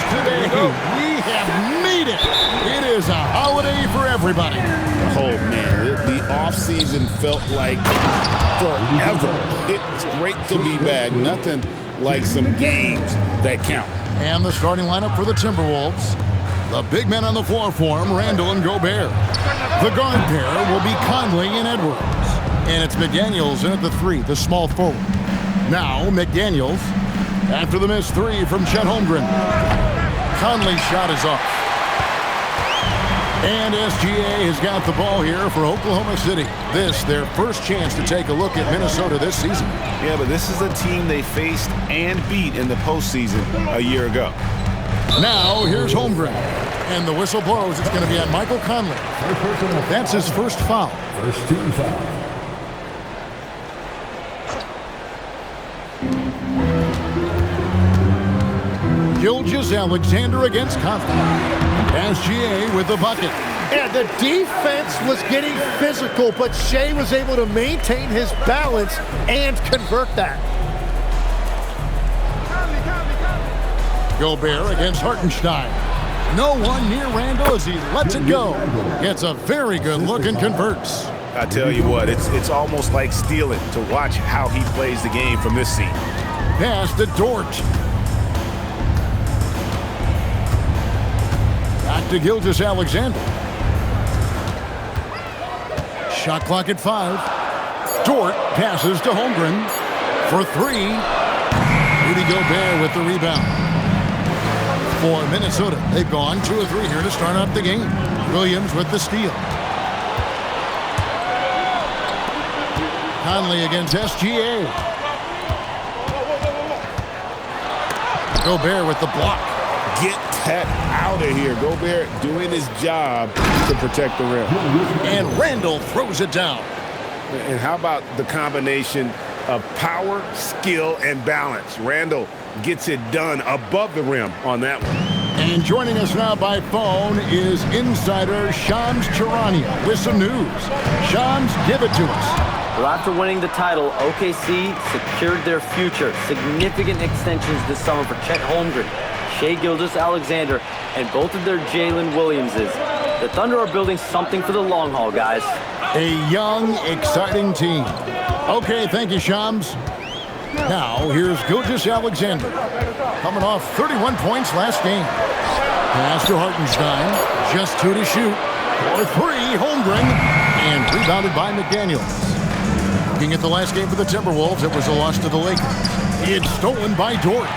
today, we have made it. It is a holiday for everybody. Oh, man, the offseason felt like forever. It's great to be back. Nothing like some games that count. And the starting lineup for the Timberwolves. The big men on the floor for him, Randall and Gobert. The guard pair will be Conley and Edwards. And it's McDaniels in at the 3, the small forward. Now McDaniels after the missed 3 from Chet Holmgren. Conley's shot is off. And SGA has got the ball here for Oklahoma City. This, their first chance to take a look at Minnesota this season. Yeah, but this is a team they faced and beat in the postseason a year ago. Now, here's Holmgren. And the whistle blows. It's going to be on Michael Conley. That's his first foul. First team foul. Gilgeous-Alexander against Conley. SGA with the bucket. And the defense was getting physical, but Shea was able to maintain his balance and convert that. Gobert against Hartenstein. No one near Randall as he lets it go. Gets a very good look and converts. I tell you what, it's almost like stealing to watch how he plays the game from this seat. Pass to Dort. Back to Gilgeous-Alexander. Shot clock at 5. Dort passes to Holmgren for 3. Rudy Gobert with the rebound. For Minnesota, they've gone 2 of 3 here to start out the game. Williams with the steal. Conley against SGA. Gobert with the block. Get that out of here. Gobert doing his job to protect the rim. And Randall throws it down. And how about the combination of power, skill, and balance? Randall gets it done above the rim on that one. And joining us now by phone is insider Shams Charania with some news. Shams, give it to us. Well, after winning the title, OKC secured their future. Significant extensions this summer for Chet Holmgren, Shai Gilgeous-Alexander, and both of their Jalen Williamses. The Thunder are building something for the long haul, guys. A young, exciting team. Okay, thank you, Shams. Now, here's Gilgeous-Alexander, coming off 31 points last game. Pass to Hartenstein, just 2 to shoot. For 3, Holmgren, and rebounded by McDaniels. Looking at the last game for the Timberwolves, it was a loss to the Lakers. It's stolen by Dort.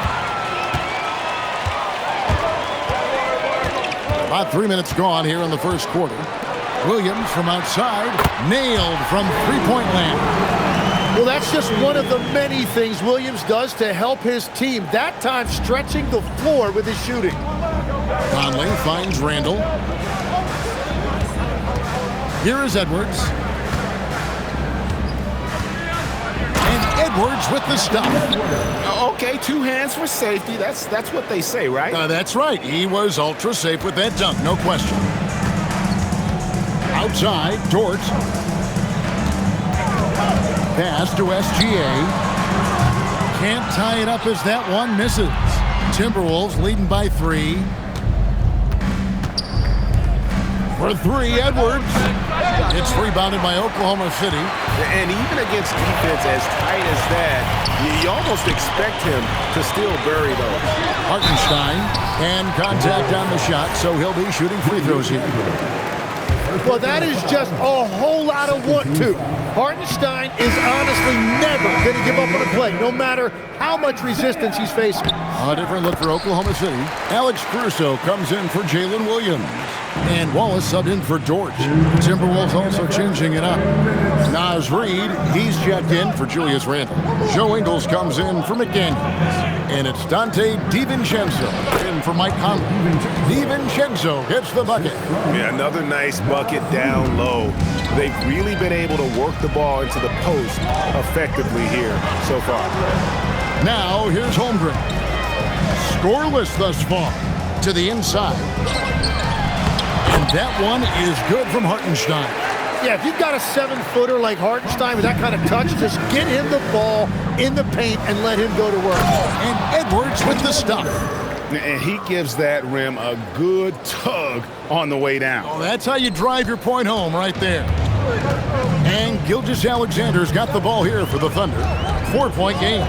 About 3 minutes gone here in the first quarter. Williams from outside, nailed from three-point land. Well, that's just one of the many things Williams does to help his team. That time stretching the floor with his shooting. Conley finds Randall. Here is Edwards. And Edwards with the stop. Okay, 2 hands for safety. That's what they say, right? That's right. He was ultra safe with that dunk, no question. Outside, Dort. Pass to SGA. Can't tie it up as that one misses. Timberwolves leading by 3. For 3, Edwards. It's rebounded by Oklahoma City. And even against defense as tight as that, you almost expect him to still bury those. Hartenstein, and contact on the shot, so he'll be shooting free throws here. Well, that is just a whole lot of want to. Hartenstein is honestly never going to give up on a play, no matter how much resistance he's facing. A different look for Oklahoma City. Alex Caruso comes in for Jalen Williams. And Wallace subbed in for Dort. Timberwolves also changing it up. Naz Reid, he's checked in for Julius Randle. Joe Ingles comes in for McDaniels. And it's Dante DiVincenzo in for Mike Conley. DiVincenzo gets the bucket. Yeah, another nice bucket down low. They've really been able to work the ball into the post effectively here so far. Now, here's Holmgren. Scoreless thus far. To the inside. And that one is good from Hartenstein. Yeah, if you've got a 7-footer like Hartenstein with that kind of touch, just get him the ball in the paint and let him go to work. And Edwards with the stuff. And he gives that rim a good tug on the way down. Oh, that's how you drive your point home right there. And Gilgeous-Alexander's got the ball here for the Thunder. 4-point game.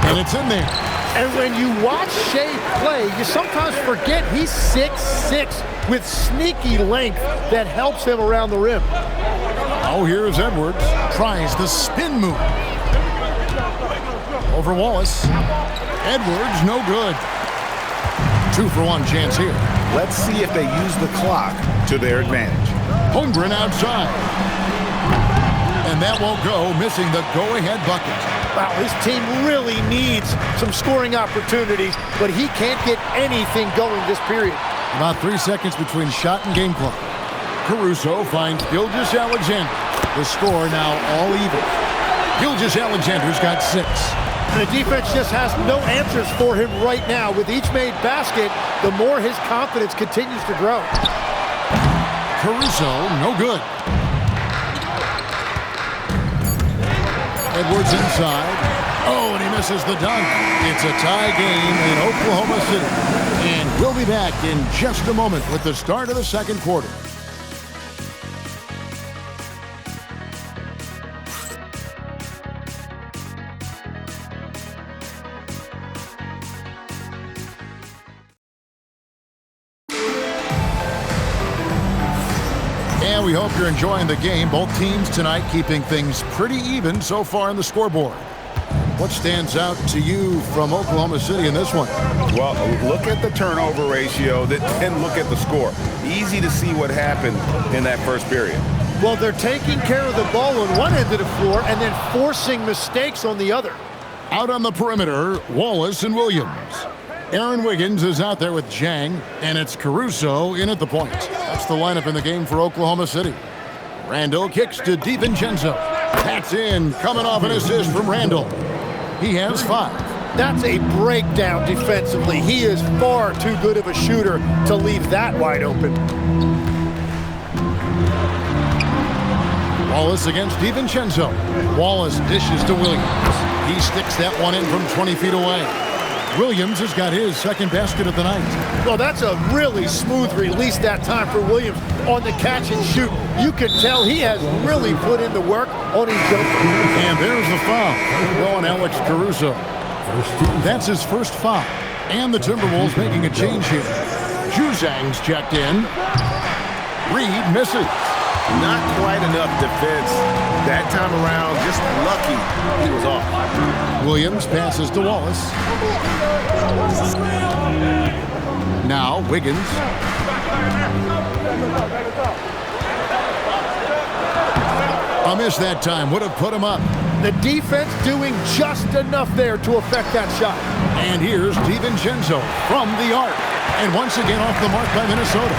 And it's in there. And when you watch Shea play, you sometimes forget he's 6'6", with sneaky length that helps him around the rim. Oh, here's Edwards. Tries the spin move. Over Wallace. Edwards, no good. 2-for-1 chance here. Let's see if they use the clock to their advantage. Holmgren outside. And that won't go, missing the go-ahead bucket. Wow, his team really needs some scoring opportunities, but he can't get anything going this period. About 3 seconds between shot and game clock. Caruso finds Gilgeous-Alexander. The score now all even. Gilgeous-Alexander's got 6. The defense just has no answers for him right now. With each made basket, the more his confidence continues to grow. Caruso, no good. Edwards inside. Oh, and he misses the dunk. It's a tie game in Oklahoma City. And we'll be back in just a moment with the start of the second quarter. And we hope you're enjoying the game. Both teams tonight keeping things pretty even so far on the scoreboard. What stands out to you from Oklahoma City in this one? Well, look at the turnover ratio, then look at the score. Easy to see what happened in that first period. Well, they're taking care of the ball on one end of the floor and then forcing mistakes on the other. Out on the perimeter, Wallace and Williams. Aaron Wiggins is out there with Jang, and it's Caruso in at the point. That's the lineup in the game for Oklahoma City. Randall kicks to DiVincenzo. That's in, coming off an assist from Randall. He has 5. That's a breakdown defensively. He is far too good of a shooter to leave that wide open. Wallace against DiVincenzo. Wallace dishes to Williams. He sticks that one in from 20 feet away. Williams has got his second basket of the night. Well, that's a really smooth release that time for Williams on the catch and shoot. You can tell he has really put in the work on his jumper. And there's the foul on Alex Caruso. That's his first foul. And the Timberwolves making a change here. Juzang's checked in. Reed misses. Not quite enough defense that time around. Just lucky he was off. Williams passes to Wallace. Now Wiggins. A miss that time would have put him up. The defense doing just enough there to affect that shot. And here's DiVincenzo from the arc. And once again off the mark by Minnesota.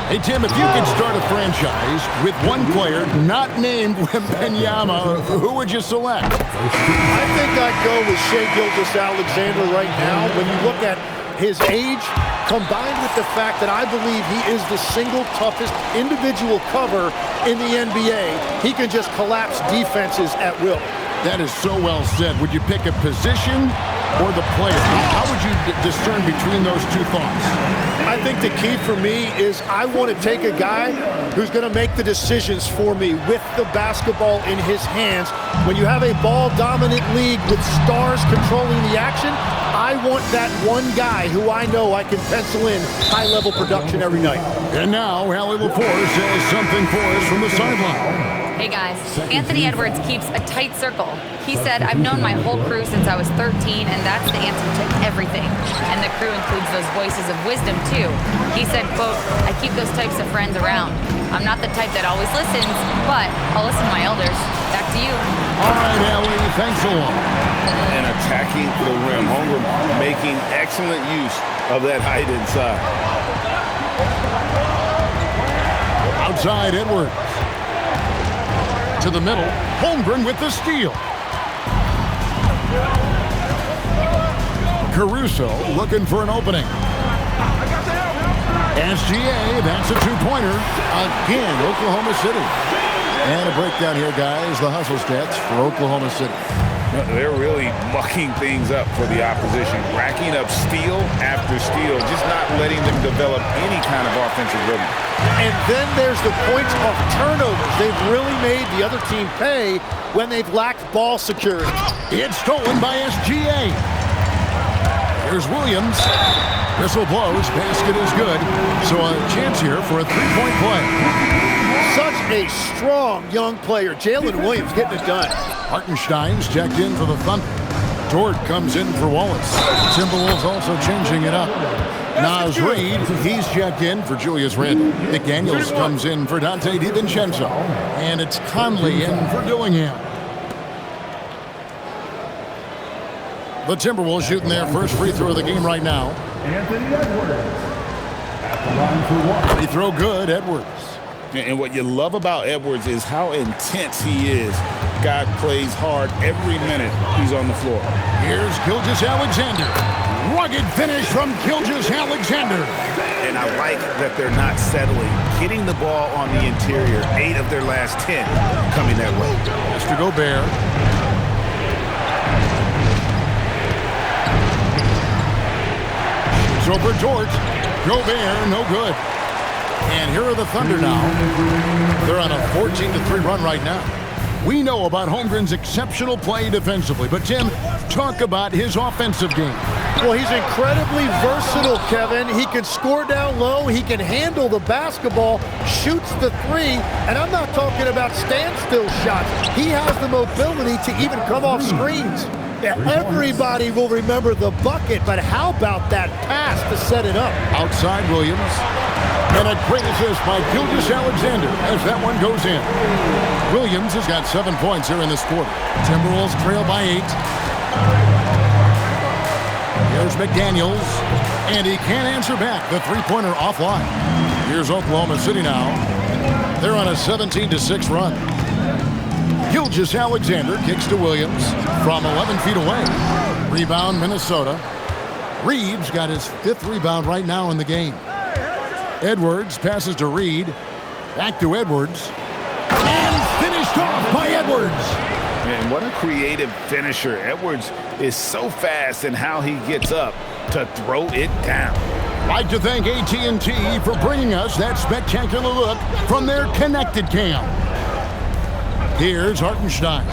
Hey, Tim, if you could start a franchise with one player not named Wembanyama, who would you select? I think I'd go with Shai Gilgeous-Alexander right now. When you look at his age, combined with the fact that I believe he is the single toughest individual cover in the NBA, he can just collapse defenses at will. That is so well said. Would you pick a position or the player? How would you discern between those two thoughts? I think the key for me is I want to take a guy who's going to make the decisions for me with the basketball in his hands. When you have a ball-dominant league with stars controlling the action, I want that one guy who I know I can pencil in high-level production every night. And now, Allie LaForce says something for us from the sideline. Hey guys, Anthony Edwards keeps a tight circle. He said, I've known my whole crew since I was 13, and that's the answer to everything. And the crew includes those voices of wisdom, too. He said, quote, I keep those types of friends around. I'm not the type that always listens, but I'll listen to my elders. Back to you. All right, Allie, thanks a lot. And attacking the rim. Holmgren making excellent use of that height inside. Outside, Edwards. To the middle, Holmgren with the steal. Caruso looking for an opening. SGA, that's a two-pointer. Again, Oklahoma City. And a breakdown here, guys. The hustle stats for Oklahoma City. They're really mucking things up for the opposition, racking up steal after steal, just not letting them develop any kind of offensive rhythm. And then there's the points of turnovers. They've really made the other team pay when they've lacked ball security. It's stolen by SGA. Here's Williams. Whistle blows. Basket is good. So a chance here for a three-point play. Such a strong young player. Jalen Williams getting it done. Hartenstein's checked in for the Thunder. Dort comes in for Wallace. Timberwolves also changing it up. Naz Reid, he's checked in for Julius Randle. McDaniels comes in for Dante DiVincenzo. And it's Conley in for Dillingham. The Timberwolves shooting their first free throw of the game right now. Anthony Edwards. At the line for one. Free throw good, Edwards. And what you love about Edwards is how intense he is. Guy plays hard every minute he's on the floor. Here's Gilgeous-Alexander. Rugged finish from Gilgeous-Alexander. And I like that they're not settling. Getting the ball on the interior, 8 of their last 10 coming that way. Mr. Gobert. So for Dort, Gobert, no good. And here are the Thunder now. They're on a 14-3 run right now. We know about Holmgren's exceptional play defensively, but Tim, talk about his offensive game. Well, he's incredibly versatile, Kevin. He can score down low. He can handle the basketball, shoots the three, and I'm not talking about standstill shots. He has the mobility to even come off screens. Yeah, everybody will remember the bucket, but how about that pass to set it up? Outside Williams. And a great assist by Gilgeous-Alexander as that one goes in. Williams has got 7 points here in this quarter. Timberwolves trail by 8. Here's McDaniels. And he can't answer back. The three-pointer offline. Here's Oklahoma City now. They're on a 17-6 run. Gilgeous-Alexander kicks to Williams from 11 feet away. Rebound, Minnesota. Reed's got his 5th rebound right now in the game. Edwards passes to Reed. Back to Edwards. And finished off by Edwards. And what a creative finisher. Edwards is so fast in how he gets up to throw it down. Like to thank AT&T for bringing us that spectacular look from their connected cam. Here's Hartenstein.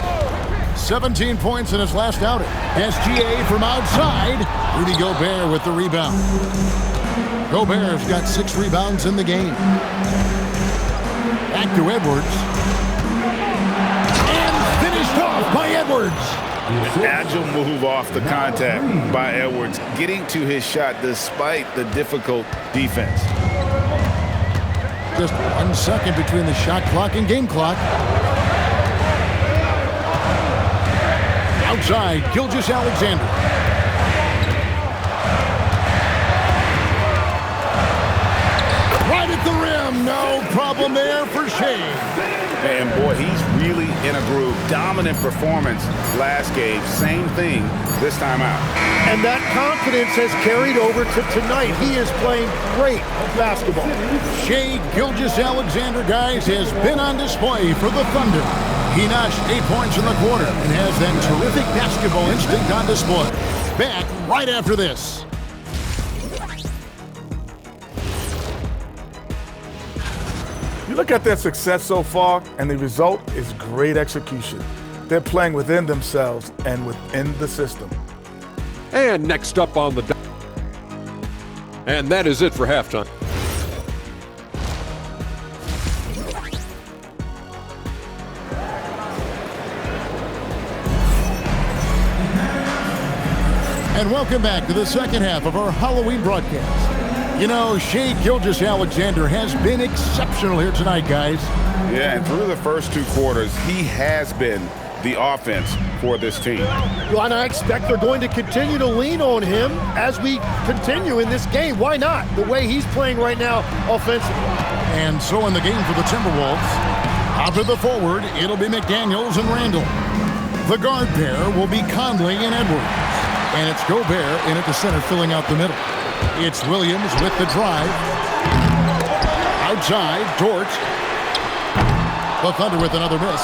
17 points in his last outing. SGA from outside. Rudy Gobert with the rebound. Gobert's got 6 rebounds in the game. Back to Edwards. And finished off by Edwards. An agile move off the contact by Edwards, getting to his shot despite the difficult defense. Just 1 second between the shot clock and game clock. Outside, Gilgeous-Alexander. Right at the rim. No problem there for Shea. And boy, he's really in a groove. Dominant performance last game. Same thing this time out. And that confidence has carried over to tonight. He is playing great basketball. Shea Gilgeous-Alexander, guys, has been on display for the Thunder. He notched 8 points in the quarter and has that terrific basketball instinct on display. Back right after this. You look at their success so far, and the result is great execution. They're playing within themselves and within the system. And next up on the... And that is it for halftime. And welcome back to the second half of our Halloween broadcast. You know, Shea Gilgeous-Alexander has been exceptional here tonight, guys. Yeah, and through the first 2 quarters, he has been the offense for this team. Well, and I expect they're going to continue to lean on him as we continue in this game. Why not? The way he's playing right now offensively. And so in the game for the Timberwolves, out to the forward, it'll be McDaniels and Randle. The guard pair will be Conley and Edwards. And it's Gobert in at the center, filling out the middle. It's Williams with the drive. Outside, Dort. The Thunder with another miss.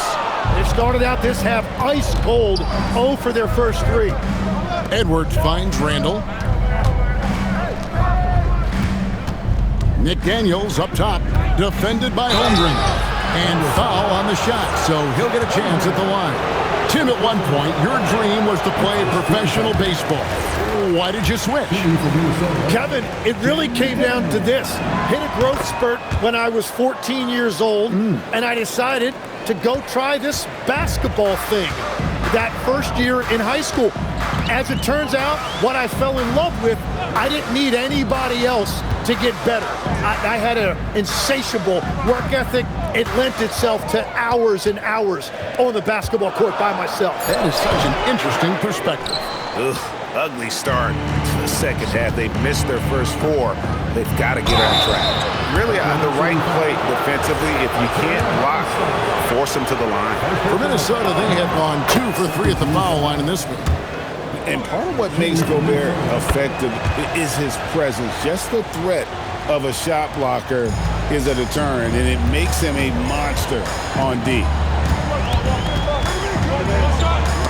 They started out this half ice cold, 0 for their first 3. Edwards finds Randall. Nick Daniels up top, defended by Holmgren. And foul on the shot, so he'll get a chance at the line. Tim, at one point, your dream was to play professional baseball. Why did you switch? Kevin, it really came down to this. Hit a growth spurt when I was 14 years old, and I decided to go try this basketball thing that first year in high school. As it turns out, what I fell in love with, I didn't need anybody else to get better. I had an insatiable work ethic. It lent itself to hours and hours on the basketball court by myself. That is such an interesting perspective. Ugly start to the second half. They missed their first 4. They've got to get on track. Really on the right play defensively. If you can't block, force them to the line. For Minnesota, they have gone 2 for 3 at the foul line in this one. And part of what makes Gobert effective is his presence. Just the threat of a shot blocker is a deterrent, and it makes him a monster on D.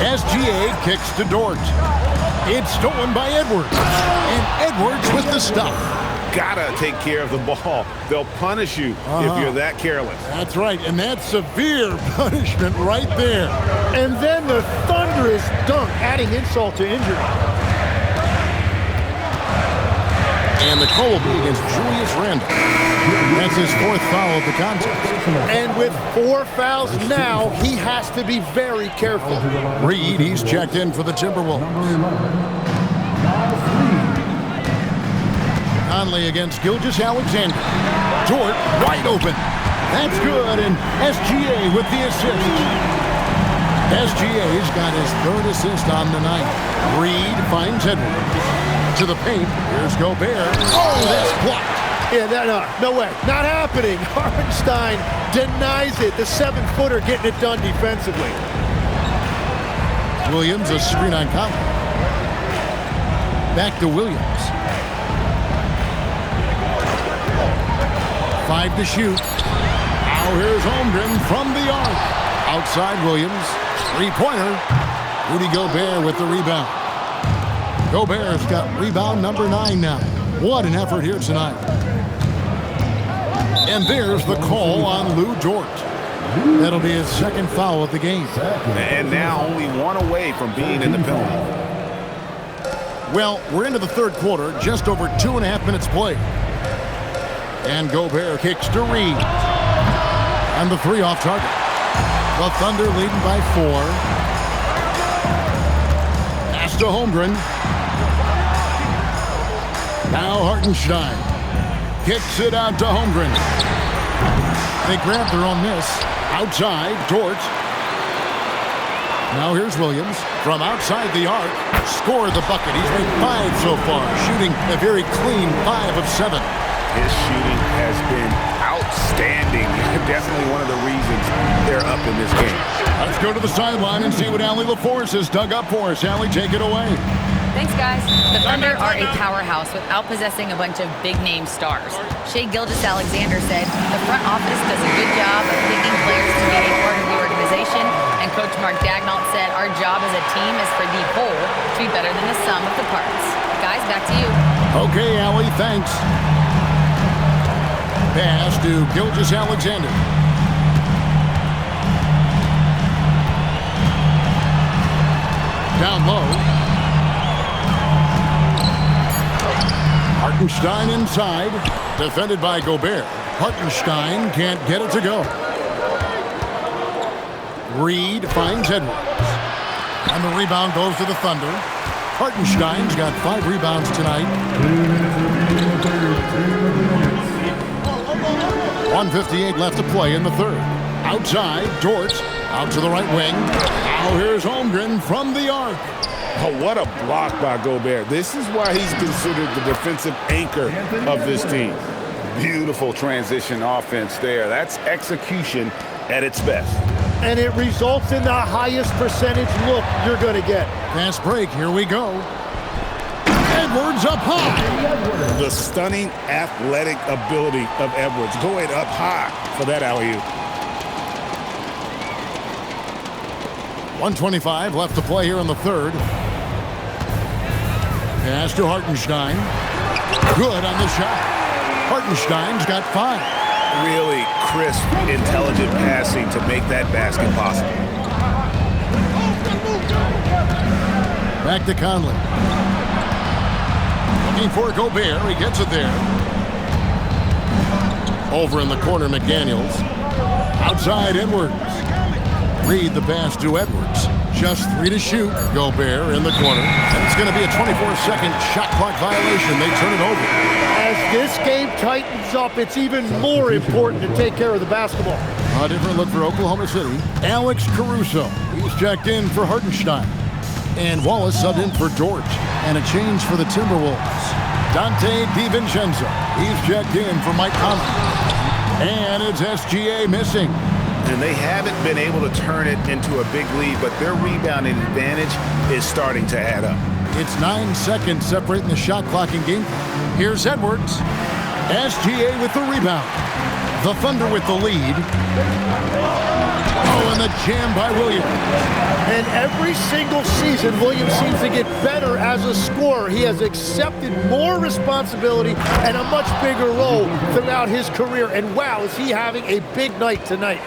SGA kicks to Dort. It's stolen by Edwards. And Edwards with the stuff. Gotta take care of the ball. They'll punish you if you're that careless. That's right, and that's severe punishment right there. And then the thunderous dunk, adding insult to injury. And the call will be against Julius Randle. That's his 4th foul of the contest. And with 4 fouls now, he has to be very careful. Reed, he's checked in for the Timberwolves. Conley against Gilgeous-Alexander. Dort wide open. That's good, and SGA with the assist. SGA's got his 3rd assist on the night. Reed finds Edwards. To the paint, here's Gobert. Oh, that's blocked. Yeah, no way. Not happening. Hartenstein denies it. The 7-footer getting it done defensively. Williams, a screen on Conley. Back to Williams. 5 to shoot. Now here's Holmgren from the arc. Outside Williams. 3-pointer. Rudy Gobert with the rebound. Gobert's got rebound number 9 now. What an effort here tonight. And there's the call on Lou Dort. That'll be his 2nd foul of the game. And now only 1 away from being in the penalty. Well, we're into the 3rd quarter, just over 2.5 minutes played. And Gobert kicks to Reed. And the 3 off target. The Thunder leading by 4. Pass to Holmgren. Now Hartenstein kicks it out to Holmgren. They grab their own miss. Outside, Dort. Now here's Williams from outside the arc. Scored the bucket. He's made 5 so far, shooting a very clean 5 of 7. His shooting has been outstanding. Definitely one of the reasons they're up in this game. Let's go to the sideline and see what Allie LaForce has dug up for us. Allie, take it away. Thanks, guys. The Thunder are a powerhouse without possessing a bunch of big-name stars. Shai Gilgeous-Alexander said, the front office does a good job of picking players to be a part of the organization, and Coach Mark Daigneault said, our job as a team is for the whole to be better than the sum of the parts. Guys, back to you. Okay, Allie, thanks. Pass to Gilgeous-Alexander. Down low. Hartenstein inside, defended by Gobert. Hartenstein can't get it to go. Reed finds Edwards. And the rebound goes to the Thunder. Hartenstein's got 5 rebounds tonight. 1:58 left to play in the 3rd. Outside, Dort, out to the right wing. Now here's Holmgren from the arc. Oh, what a block by Gobert. This is why he's considered the defensive anchor of this team. Beautiful transition offense there. That's execution at its best. And it results in the highest percentage look you're going to get. Fast break, here we go. Edwards up high. The stunning athletic ability of Edwards going up high for that alley-oop. 1:25 left to play here in the third. Pass to Hartenstein. Good on the shot. Hartenstein's got 5. Really crisp, intelligent passing to make that basket possible. Back to Conley. Looking for Gobert. He gets it there. Over in the corner, McDaniels. Outside, Edwards. Reed the pass to Edwards. Just 3 to shoot. Gobert in the corner. And it's going to be a 24-second shot clock violation. They turn it over. As this game tightens up, it's even more important to take care of the basketball. A different look for Oklahoma City. Alex Caruso. He's checked in for Hartenstein. And Wallace subbed in for George. And a change for the Timberwolves. Dante DiVincenzo. He's checked in for Mike Conley. And it's SGA missing. And they haven't been able to turn it into a big lead, but their rebounding advantage is starting to add up. It's 9 seconds separating the shot clock and game. Here's Edwards. SGA with the rebound. The Thunder with the lead. Oh, and the jam by Williams. And every single season, Williams seems to get better as a scorer. He has accepted more responsibility and a much bigger role throughout his career. And wow, is he having a big night tonight.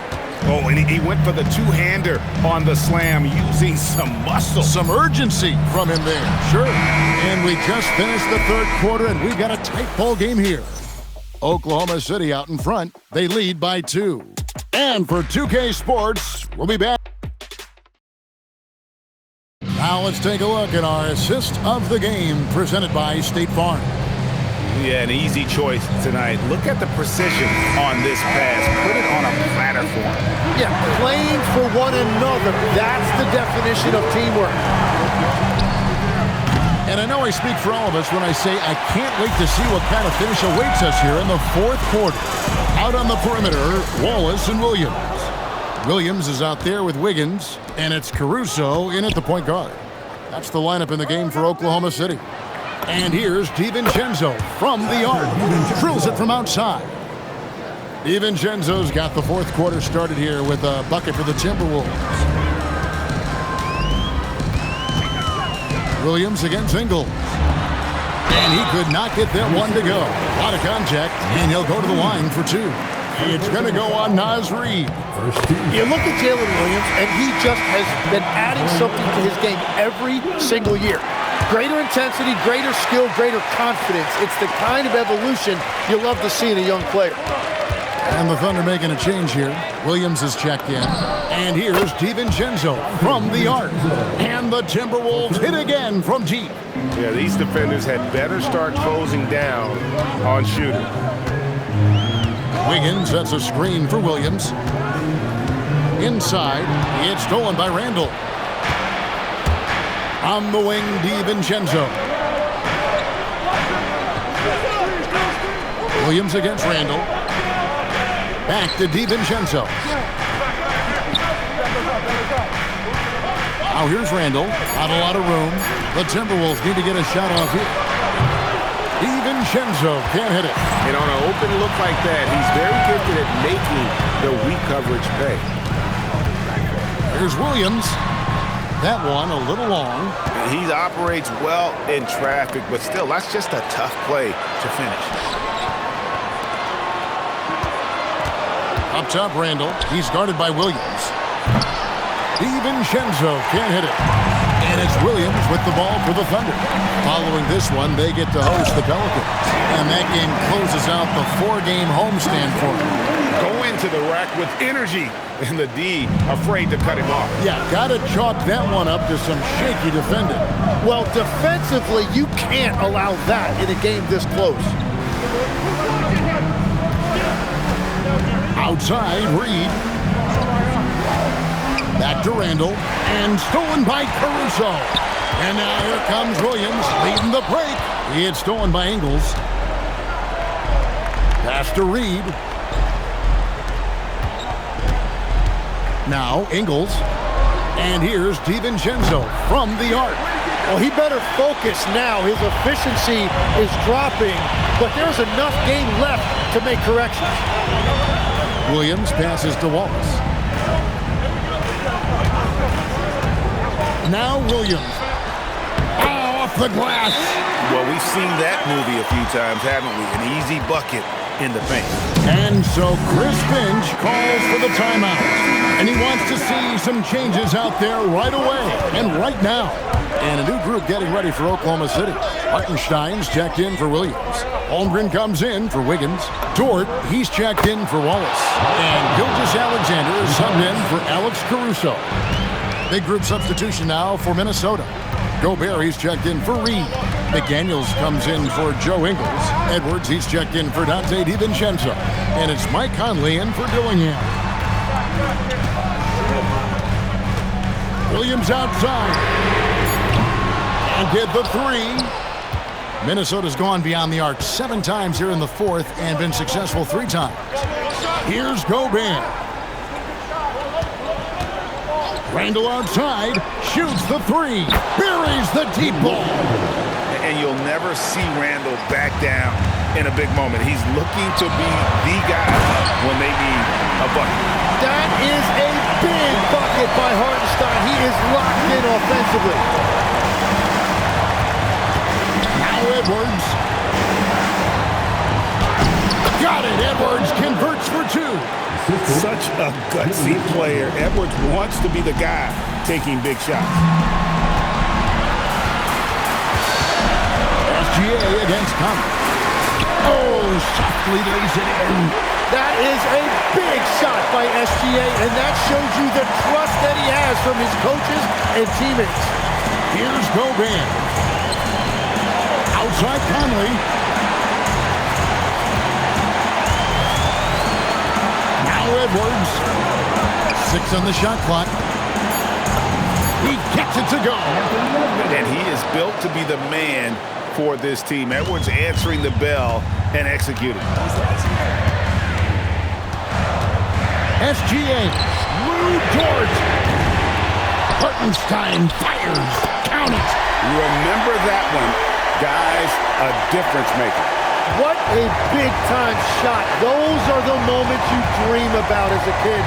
Oh, and he went for the two-hander on the slam using some muscle. Some urgency from him there. Sure. And we just finished the third quarter, and we've got a tight ball game here. Oklahoma City out in front. They lead by 2. And for 2K Sports, we'll be back. Now let's take a look at our assist of the game presented by State Farm. Yeah, an easy choice tonight. Look at the precision on this pass. Put it on a platter for him. Yeah, playing for one another. That's the definition of teamwork. And I know I speak for all of us when I say I can't wait to see what kind of finish awaits us here in the fourth quarter. Out on the perimeter, Wallace and Williams. Williams is out there with Wiggins, and it's Caruso in at the point guard. That's the lineup in the game for Oklahoma City. And here's DiVincenzo from the arc. Drills it from outside. DiVincenzo's got the fourth quarter started here with a bucket for the Timberwolves. Williams against Ingles. And he could not get that one to go. A lot of contact, and he'll go to the line for 2. It's going to go on Naz Reid. You look at Jalen Williams, and he just has been adding something to his game every single year. Greater intensity, greater skill, greater confidence. It's the kind of evolution you love to see in a young player. And the Thunder making a change here. Williams is checked in. And here's DiVincenzo from the arc. And the Timberwolves hit again from deep. Yeah, these defenders had better start closing down on shooting. Wiggins sets a screen for Williams. Inside, it's stolen by Randall. On the wing, DiVincenzo. Williams against Randall. Back to DiVincenzo. Now here's Randall. Not a lot of room. The Timberwolves need to get a shot off here. DiVincenzo can't hit it. And on an open look like that, he's very gifted at making the weak coverage pay. Here's Williams. That one a little long. He operates well in traffic, but still, that's just a tough play to finish. Up top, Randall. He's guarded by Williams. DiVincenzo can't hit it. And it's Williams with the ball for the Thunder. Following this one, they get to host the Pelicans. And that game closes out the 4-game homestand for them. Go into the rack with energy, and the D afraid to cut him off. Yeah, got to chalk that one up to some shaky defending. Well, defensively, you can't allow that in a game this close. Outside, Reed. Back to Randall. And stolen by Caruso. And now here comes Williams leading the break. He had stolen by Ingles. Pass to Reed. Now Ingles. And here's DiVincenzo from the arc. Well, he better focus now. His efficiency is dropping, but there's enough game left to make corrections. Williams passes to Wallace. Now Williams. Oh, off the glass. Well, we've seen that movie a few times, haven't we? An easy bucket in the paint. And so Chris Finch calls for the timeout. And he wants to see some changes out there right away and right now. And a new group getting ready for Oklahoma City. Hartenstein's checked in for Williams. Holmgren comes in for Wiggins. Dort, he's checked in for Wallace. And Gilgeous-Alexander is subbed in for Alex Caruso. Big group substitution now for Minnesota. Gobert, he's checked in for Reed. McDaniels comes in for Joe Ingles. Edwards, he's checked in for Dante DiVincenzo. And it's Mike Conley in for Dillingham. Williams outside. And get the three. Minnesota's gone beyond the arc 7 times here in the fourth and been successful 3 times. Here's Gobert. Randall outside, shoots the 3, buries the deep ball. And you'll never see Randall back down in a big moment. He's looking to be the guy when they need a bucket. That is a big bucket by Hartenstein. He is locked in offensively. Now Edwards. Got it. Edwards converts for 2. Such a gutsy player. Edwards wants to be the guy taking big shots. SGA against Conley. Oh, softly lays it in. That is a big shot by SGA, and that shows you the trust that he has from his coaches and teammates. Here's Gobert. Outside Conley. Now Edwards. 6 on the shot clock. He gets it to go. And he is built to be the man for this team. Edwards answering the bell and executing. SGA. Lou Dort. Hartenstein fires. Count it. Remember that one. Guys, a difference maker. What a big-time shot. Those are the moments you dream about as a kid.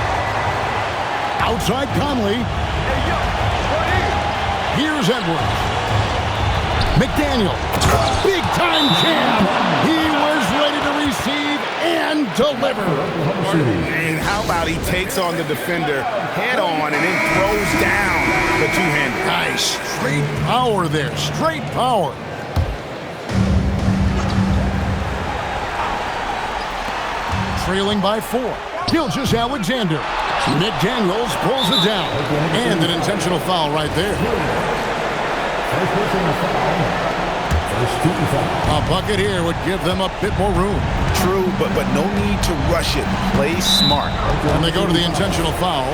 Outside Conley. Here's Edwards. McDaniel. Big-time jam. He was ready to receive and deliver. And how about he takes on the defender head on and then throws down the two-hander. Nice. Straight power there. Straight power. Trailing by 4. Gilgeous-Alexander. McDaniels pulls it down. And an intentional foul right there. A bucket here would give them a bit more room. True, but no need to rush it. Play smart. And they go to the intentional foul.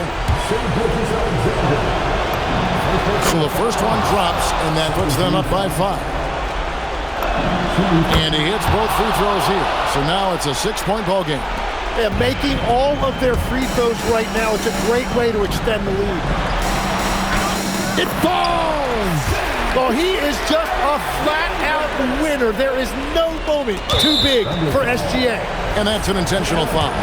So the first one drops, and that puts them up by 5. And he hits both free throws here. So now it's a 6-point ball game. Yeah, making all of their free throws right now, it's a great way to extend the lead. It falls! Well, he is just a flat-out winner. There is no moment too big for SGA. And that's an intentional foul.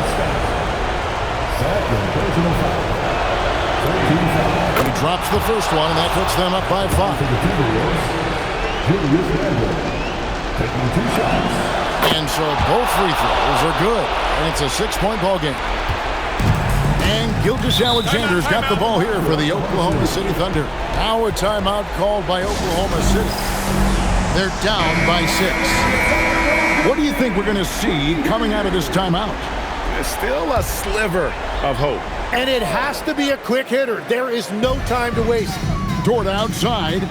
He drops the first one, and that puts them up by 5. And so both free throws are good. And it's a 6-point ball game. And Gilgeous-Alexander's got the ball here for the Oklahoma City Thunder. Now a timeout called by Oklahoma City. They're down by 6. What do you think we're going to see coming out of this timeout? There's still a sliver of hope. And it has to be a quick hitter. There is no time to waste. Dort outside.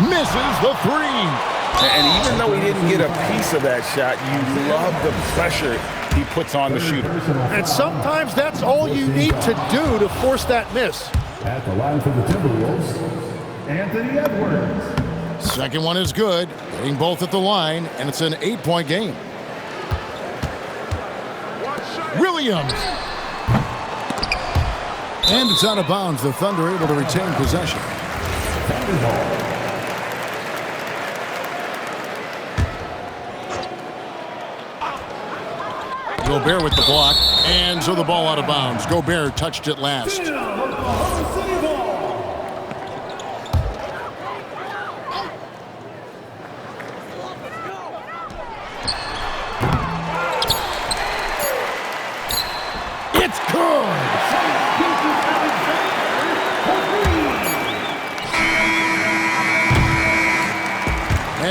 Misses the 3. And even though he didn't get a piece of that shot, you love the pressure he puts on the shooter. And sometimes that's all you need to do to force that miss. At the line for the Timberwolves, Anthony Edwards. Second one is good. Getting both at the line, and it's an 8-point game. Williams. And it's out of bounds. The Thunder able to retain possession. Gobert with the block, and so the ball out of bounds. Gobert touched it last.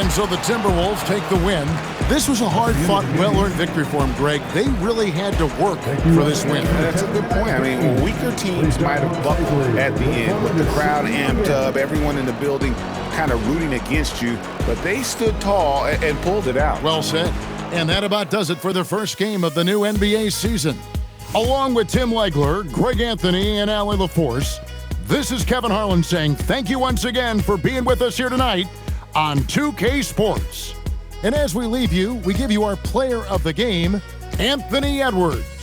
And so the Timberwolves take the win. This was a hard-fought, well-earned victory for them, Greg. They really had to work for this win. That's a good point. I mean, weaker teams might have buckled at the end with the crowd amped up, everyone in the building kind of rooting against you, but they stood tall and pulled it out. Well said. And that about does it for the first game of the new NBA season. Along with Tim Legler, Greg Anthony, and Allie LaForce, this is Kevin Harlan saying thank you once again for being with us here tonight on 2K Sports. And as we leave you, we give you our player of the game, Anthony Edwards.